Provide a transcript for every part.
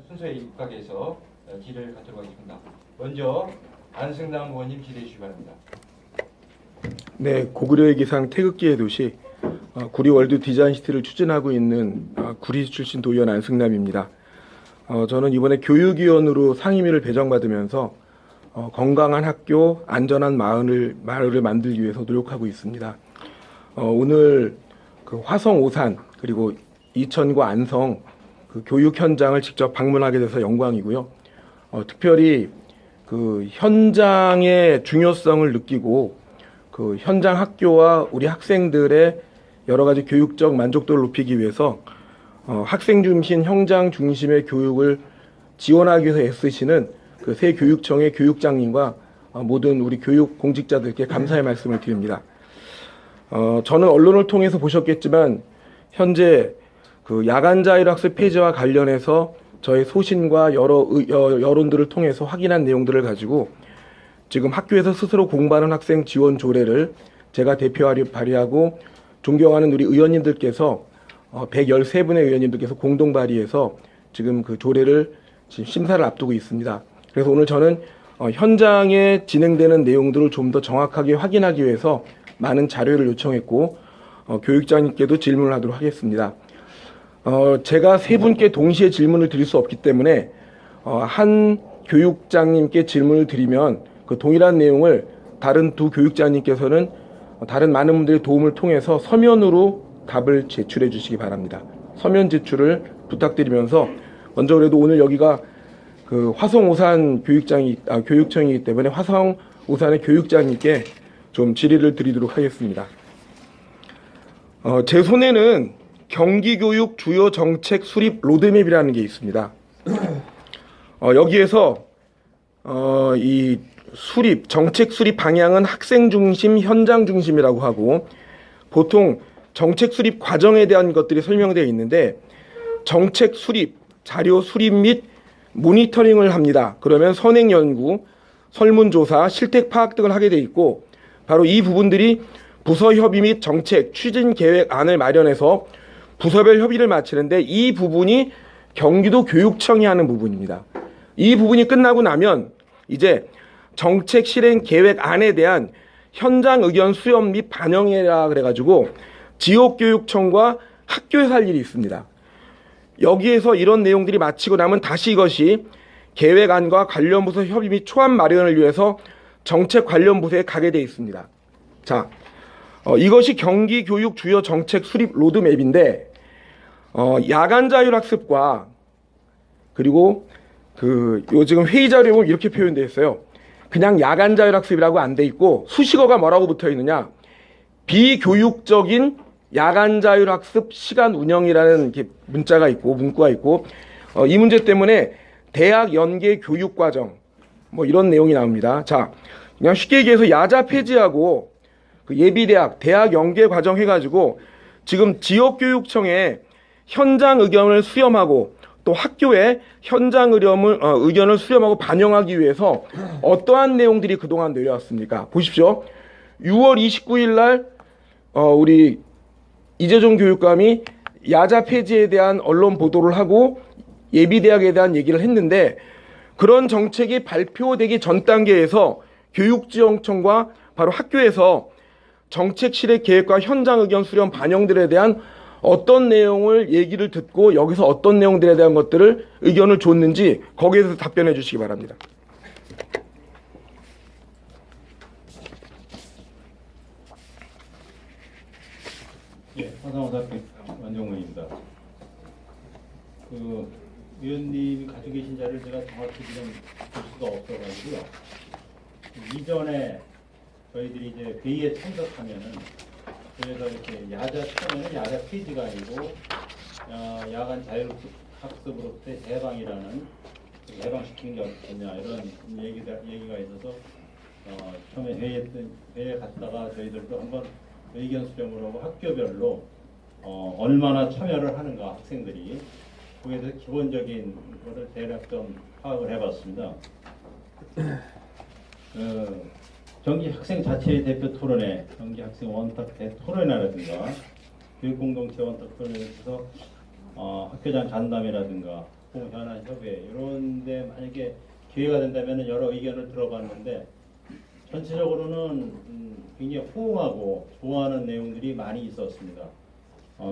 순서에 입각해서 질의를 갖도록 하겠습니다. 먼저 안승남 의원님 질의해 주시기 바랍니다. 네, 고구려의 기상 태극기의 도시 구리 월드 디자인시티를 추진하고 있는 구리 출신 도의원 안승남입니다. 저는 이번에 교육위원으로 상임위를 배정받으면서 건강한 학교, 안전한 마을을 만들기 위해서 노력하고 있습니다. 오늘 그 화성 오산 그리고 이천과 안성 그 교육 현장을 직접 방문하게 돼서 영광이고요. 특별히 그 현장의 중요성을 느끼고 그 현장 학교와 우리 학생들의 여러 가지 교육적 만족도를 높이기 위해서 학생 중심, 현장 중심의 교육을 지원하기 위해서 애쓰시는 그 새 교육청의 교육장님과 모든 우리 교육 공직자들께 감사의 말씀을 드립니다. 저는 언론을 통해서 보셨겠지만 현재 그 야간 자율학습 폐지와 관련해서 저의 소신과 여러 여론들을 통해서 확인한 내용들을 가지고 지금 학교에서 스스로 공부하는 학생 지원 조례를 제가 발의하고 존경하는 우리 의원님들께서 113분의 의원님들께서 공동 발의해서 지금 그 조례를 지금 심사를 앞두고 있습니다. 그래서 오늘 저는 현장에 진행되는 내용들을 좀 더 정확하게 확인하기 위해서 많은 자료를 요청했고 교육장님께도 질문을 하도록 하겠습니다. 제가 세 분께 동시에 질문을 드릴 수 없기 때문에 한 교육장님께 질문을 드리면 그 동일한 내용을 다른 두 교육장님께서는 다른 많은 분들의 도움을 통해서 서면으로 답을 제출해 주시기 바랍니다. 서면 제출을 부탁드리면서 먼저 그래도 오늘 여기가 그 화성 오산 교육청이기 때문에 화성 오산의 교육장님께 좀 질의를 드리도록 하겠습니다. 제 손에는 경기교육 주요 정책 수립 로드맵이라는 게 있습니다. 여기에서 이 정책 수립 방향은 학생 중심, 현장 중심이라고 하고 보통 정책 수립 과정에 대한 것들이 설명되어 있는데 정책 수립, 자료 수립 및 모니터링을 합니다. 그러면 선행 연구, 설문조사, 실태 파악 등을 하게 돼 있고 바로 이 부분들이 부서 협의 및 정책, 추진 계획안을 마련해서 부서별 협의를 마치는데 이 부분이 경기도 교육청이 하는 부분입니다. 이 부분이 끝나고 나면 이제 정책 실행 계획안에 대한 현장 의견 수렴 및 반영이라 그래가지고 지역교육청과 학교에서 할 일이 있습니다. 여기에서 이런 내용들이 마치고 나면 다시 이것이 계획안과 관련 부서 협의 및 초안 마련을 위해서 정책 관련 부서에 가게 돼 있습니다. 자, 이것이 경기교육 주요 정책 수립 로드맵인데 야간 자율학습과 그리고 요 지금 회의 자료에 보면 이렇게 표현되어 있어요. 그냥 야간 자율학습이라고 안 돼 있고 수식어가 뭐라고 붙어 있느냐? 비교육적인 야간 자율학습 시간 운영이라는 문자가 있고 문구가 있고 이 문제 때문에 대학 연계 교육과정 뭐 이런 내용이 나옵니다. 자, 그냥 쉽게 얘기해서 야자 폐지하고 그 예비대학, 대학 연계 과정 해가지고 지금 지역교육청에 현장 의견을 수렴하고 또 학교에 현장 의견을 수렴하고 반영하기 위해서 어떠한 내용들이 그동안 내려왔습니까? 보십시오. 6월 29일 날 우리 이재종 교육감이 야자 폐지에 대한 언론 보도를 하고 예비대학에 대한 얘기를 했는데 그런 정책이 발표되기 전 단계에서 교육지원청과 바로 학교에서 정책 실행 계획과 현장 의견 수렴 반영들에 대한 어떤 내용을 얘기를 듣고 여기서 어떤 내용들에 대한 것들을 의견을 줬는지 거기에 대해서 답변해 주시기 바랍니다. 예, 화성호사표 원정문입니다. 그 위원님이 가지고 계신 자료를 제가 정확히 지금 볼 수가 없어가지고요. 이전에 저희들이 이제 회의에 참석하면은 그래서 이렇게 야자 처음에는 야자 퀴즈가 아니고 야간 자율학습으로부터의 해방이라는 해방시키는 게 어떻겠냐 이런 얘기가 있어서 처음에 회의에 갔다가 저희들도 한번 의견 수렴을 하고 학교별로 얼마나 참여를 하는가 학생들이 그에 대해서 기본적인 거를 대략 좀 파악을 해봤습니다. 경기 학생 자체의 대표 토론회, 경기 학생 원탁 대토론회라든가 교육공동체 원탁 토론회에서 학교장 간담회라든가 공현안협의회 이런데 만약에 기회가 된다면 여러 의견을 들어봤는데 전체적으로는 굉장히 호응하고 좋아하는 내용들이 많이 있었습니다.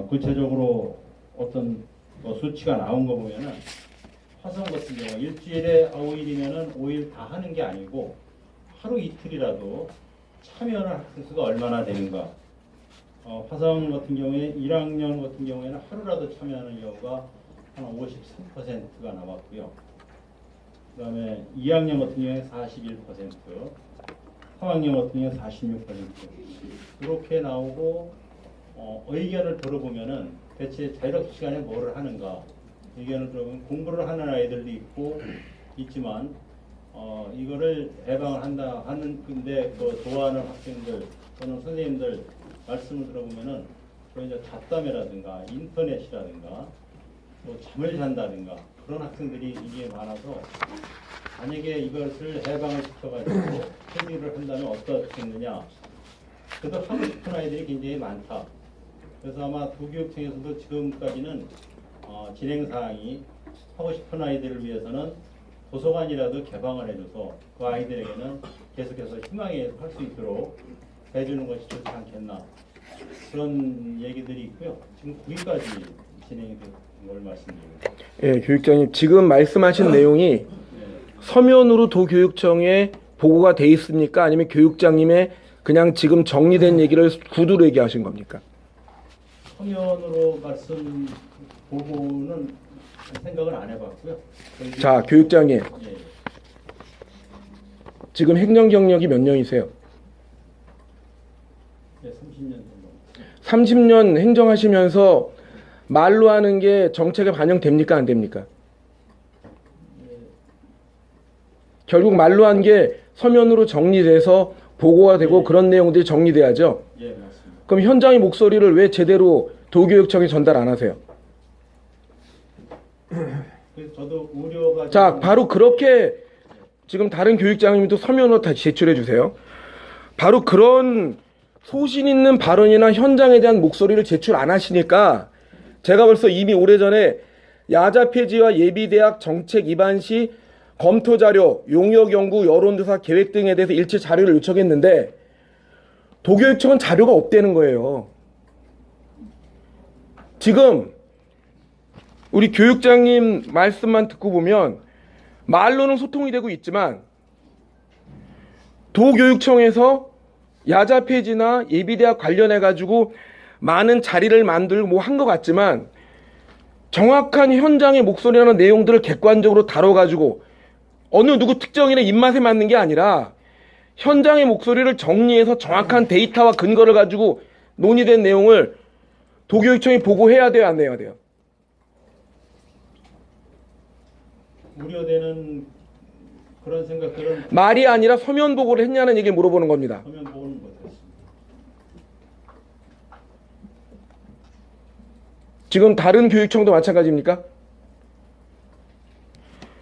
구체적으로 어떤 수치가 나온 거 보면은 화성 같은 경우 일주일에 5일이면은 5일 다 하는 게 아니고 하루 이틀이라도 참여하는 학생 수가 얼마나 되는가. 화성 같은 경우에 1학년 같은 경우에는 하루라도 참여하는 경우가 한 53%가 나왔고요. 그다음에 2학년 같은 경우에 41%, 3학년 같은 경우에 46% 이렇게 나오고 의견을 들어보면은 대체 자율학습 시간에 뭐를 하는가 의견을 들어보면 공부를 하는 아이들도 있지만 이거를 해방을 한다 하는 근데 그 좋아하는 학생들 또는 선생님들 말씀을 들어보면은 이제 잡담이라든가 인터넷이라든가 또 잠을 잔다든가 그런 학생들이 이게 많아서 만약에 이것을 해방을 시켜가지고 체질을 한다면 어떻겠느냐. 그래도 하고 싶은 아이들이 굉장히 많다. 그래서 아마 도교육청에서도 지금까지는 진행 사항이 하고 싶은 아이들을 위해서는 도서관이라도 개방을 해줘서 그 아이들에게는 계속해서 희망에 할 수 있도록 해주는 것이 좋지 않겠나 그런 얘기들이 있고요. 지금 거기까지 진행이 된 걸 말씀드립니다. 예, 교육장님 지금 말씀하신 내용이 서면으로 도교육청에 보고가 돼 있습니까? 아니면 교육장님의 그냥 지금 정리된 얘기를 구두로 얘기하신 겁니까? 서면으로 말씀 보고는 생각을 안 해봤고요. 자, 교육장님 예. 지금 행정 경력이 몇 년이세요? 예, 30년 정도. 30년 행정하시면서 말로 하는 게 정책에 반영됩니까? 안 됩니까? 결국 말로 한 게 서면으로 정리돼서 보고가 되고 그런 내용들이 정리돼야죠. 예, 맞습니다. 그럼 현장의 목소리를 왜 제대로 도교육청에 전달 안 하세요? 그래서 저도 우려가 자, 바로 그렇게 지금 다른 교육장님도 서면으로 다 제출해 주세요. 바로 그런 소신 있는 발언이나 현장에 대한 목소리를 제출 안 하시니까 제가 벌써 이미 오래전에 야자 폐지와 예비대학 정책 입안 시 검토 자료, 용역 연구, 여론조사 계획 등에 대해서 일체 자료를 요청했는데 도교육청은 자료가 없다는 거예요. 지금 우리 교육장님 말씀만 듣고 보면 말로는 소통이 되고 있지만 도교육청에서 야자 폐지나 예비대학 관련해 가지고 많은 자리를 만들고 뭐 한 것 같지만 정확한 현장의 목소리라는 내용들을 객관적으로 다뤄가지고 어느 누구 특정인의 입맛에 맞는 게 아니라 현장의 목소리를 정리해서 정확한 데이터와 근거를 가지고 논의된 내용을 도교육청이 보고해야 돼요, 안 해야 돼요? 우려되는 그런 생각들은 말이 아니라 서면 보고를 했냐는 얘기를 물어보는 겁니다. 서면 보고는 못했습니다. 지금 다른 교육청도 마찬가지입니까?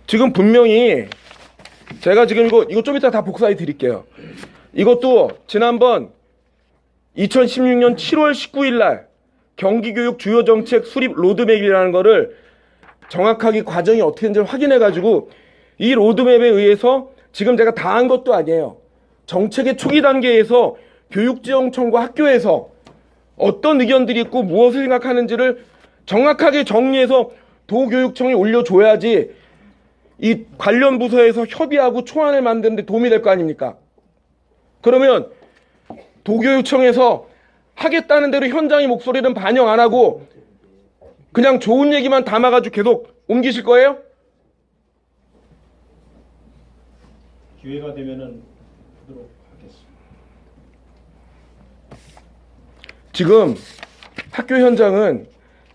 지금 분명히 제가 지금 이거 좀 이따 다 복사해 드릴게요. 이것도 지난번 2016년 7월 19일 날 경기교육 주요 정책 수립 로드맵이라는 거를 정확하게 과정이 어떻게 되는지 확인해 가지고 이 로드맵에 의해서 지금 제가 다 한 것도 아니에요. 정책의 초기 단계에서 교육지원청과 학교에서 어떤 의견들이 있고 무엇을 생각하는지를 정확하게 정리해서 도교육청에 올려줘야지 이 관련 부서에서 협의하고 초안을 만드는 데 도움이 될 거 아닙니까? 그러면 도교육청에서 하겠다는 대로 현장의 목소리는 반영 안 하고 그냥 좋은 얘기만 담아가지고 계속 옮기실 거예요? 기회가 되면은 하도록 하겠습니다. 지금 학교 현장은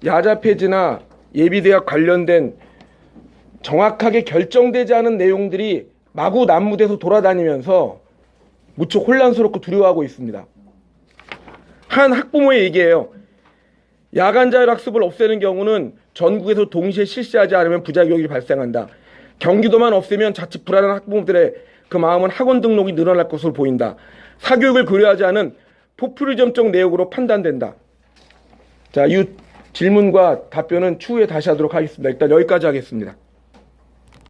야자 폐지나 예비대학 관련된 정확하게 결정되지 않은 내용들이 마구 난무돼서 돌아다니면서 무척 혼란스럽고 두려워하고 있습니다. 한 학부모의 얘기예요. 야간 자율학습을 없애는 경우는 전국에서 동시에 실시하지 않으면 부작용이 발생한다. 경기도만 없애면 자칫 불안한 학부모들의 그 마음은 학원 등록이 늘어날 것으로 보인다. 사교육을 고려하지 않은 포퓰리즘적 내용으로 판단된다. 자, 이 질문과 답변은 추후에 다시 하도록 하겠습니다. 일단 여기까지 하겠습니다.